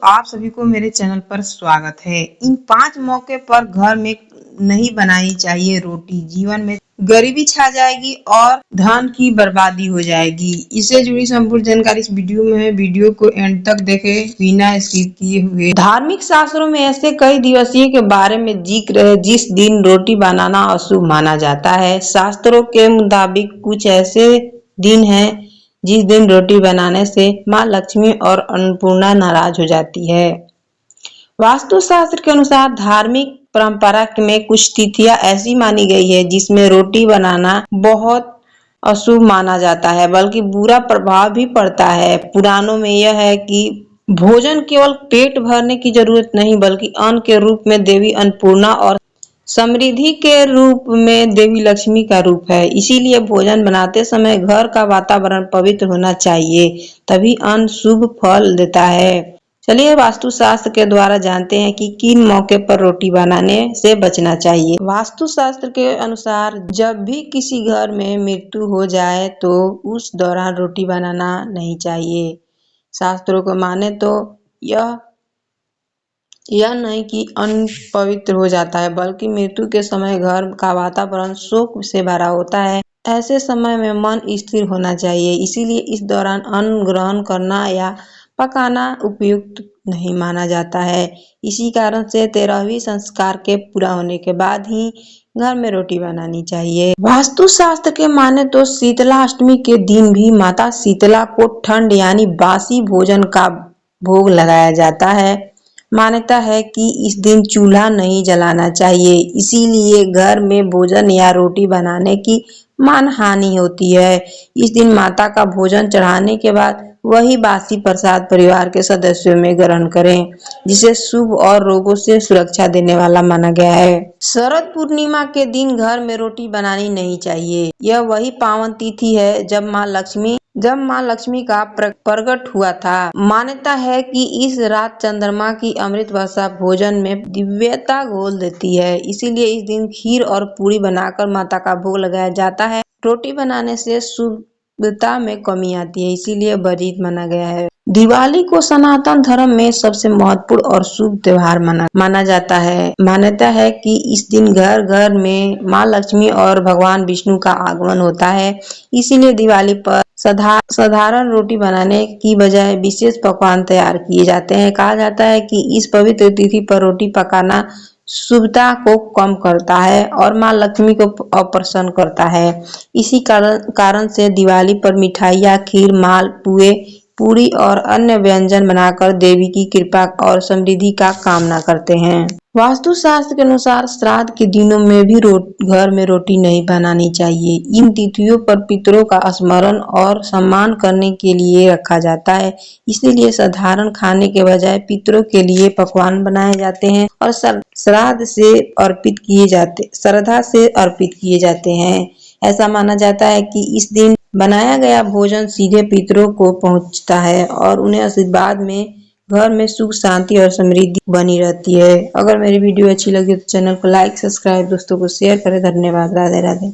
आप सभी को मेरे चैनल पर स्वागत है। इन 5 मौके पर घर में नहीं बनानी चाहिए रोटी। जीवन में गरीबी छा जाएगी और धन की बर्बादी हो जाएगी। इससे जुड़ी संपूर्ण जानकारी इस वीडियो में है। वीडियो को एंड तक देखें बिना स्किप किए हुए। धार्मिक शास्त्रों में ऐसे कई दिवसीय के बारे में जिक्र है जिस दिन रोटी बनाना अशुभ माना जाता है। शास्त्रों के मुताबिक कुछ ऐसे दिन है जिस दिन रोटी बनाने से माँ लक्ष्मी और अन्नपूर्णा नाराज हो जाती है। वास्तुशास्त्र के अनुसार धार्मिक परंपरा में कुछ तिथियां ऐसी मानी गई है जिसमें रोटी बनाना बहुत अशुभ माना जाता है, बल्कि बुरा प्रभाव भी पड़ता है। पुराणों में यह है कि भोजन केवल पेट भरने की जरूरत नहीं, बल्कि अन्न के रूप में देवी अन्नपूर्णा और समृद्धि के रूप में देवी लक्ष्मी का रूप है। इसीलिए भोजन बनाते समय घर का वातावरण पवित्र होना चाहिए, तभी अन्न शुभ फल देता है। चलिए वास्तुशास्त्र के द्वारा जानते हैं कि किन मौके पर रोटी बनाने से बचना चाहिए। वास्तुशास्त्र के अनुसार जब भी किसी घर में मृत्यु हो जाए तो उस दौरान रोटी बनाना नहीं चाहिए। शास्त्रों को माने तो यह नहीं कि अन्न पवित्र हो जाता है, बल्कि मृत्यु के समय घर का वातावरण शोक से भरा होता है। ऐसे समय में मन स्थिर होना चाहिए, इसीलिए इस दौरान अन्न ग्रहण करना या पकाना उपयुक्त नहीं माना जाता है। इसी कारण से 13वीं संस्कार के पूरा होने के बाद ही घर में रोटी बनानी चाहिए। वास्तुशास्त्र के माने तो शीतला अष्टमी के दिन भी माता शीतला को ठंड यानी बासी भोजन का भोग लगाया जाता है। मान्यता है कि इस दिन चूल्हा नहीं जलाना चाहिए, इसीलिए घर में भोजन या रोटी बनाने की मानहानि होती है। इस दिन माता का भोजन चढ़ाने के बाद वही बासी प्रसाद परिवार के सदस्यों में ग्रहण करें, जिसे शुभ और रोगों से सुरक्षा देने वाला माना गया है। शरद पूर्णिमा के दिन घर में रोटी बनानी नहीं चाहिए। यह वही पावन तिथि है जब माँ लक्ष्मी का प्रकट हुआ था। मान्यता है कि इस रात चंद्रमा की अमृत वर्षा भोजन में दिव्यता घोल देती है, इसीलिए इस दिन खीर और पूरी बनाकर माता का भोग लगाया जाता है। रोटी बनाने से शुद्धता में कमी आती है, इसीलिए वर्जित माना गया है। दिवाली को सनातन धर्म में सबसे महत्वपूर्ण और शुभ त्योहार माना जाता है। मान्यता है कि इस दिन घर घर में माँ लक्ष्मी और भगवान विष्णु का आगमन होता है, इसीलिए दिवाली पर साधारण रोटी बनाने की बजाय विशेष पकवान तैयार किए जाते हैं। कहा जाता है कि इस पवित्र तिथि पर रोटी पकाना शुभता को कम करता है और माँ लक्ष्मी को अप्रसन्न करता है। इसी कारण से दिवाली पर मिठाइयाँ, खीर, माल पुए, पूरी और अन्य व्यंजन बनाकर देवी की कृपा और समृद्धि का कामना करते हैं। वास्तुशास्त्र के अनुसार श्राद्ध के दिनों में भी घर में रोटी नहीं बनानी चाहिए। इन तिथियों पर पितरों का स्मरण और सम्मान करने के लिए रखा जाता है, इसीलिए साधारण खाने के बजाय पितरों के लिए पकवान बनाए जाते हैं और श्राद्ध से श्रद्धा से अर्पित किए जाते हैं। ऐसा माना जाता है कि इस दिन बनाया गया भोजन सीधे पितरों को पहुंचता है और उन्हें आशीर्वाद में घर में सुख, शांति और समृद्धि बनी रहती है। अगर मेरी वीडियो अच्छी लगी तो चैनल को लाइक, सब्सक्राइब, दोस्तों को शेयर करें। धन्यवाद। राधे राधे।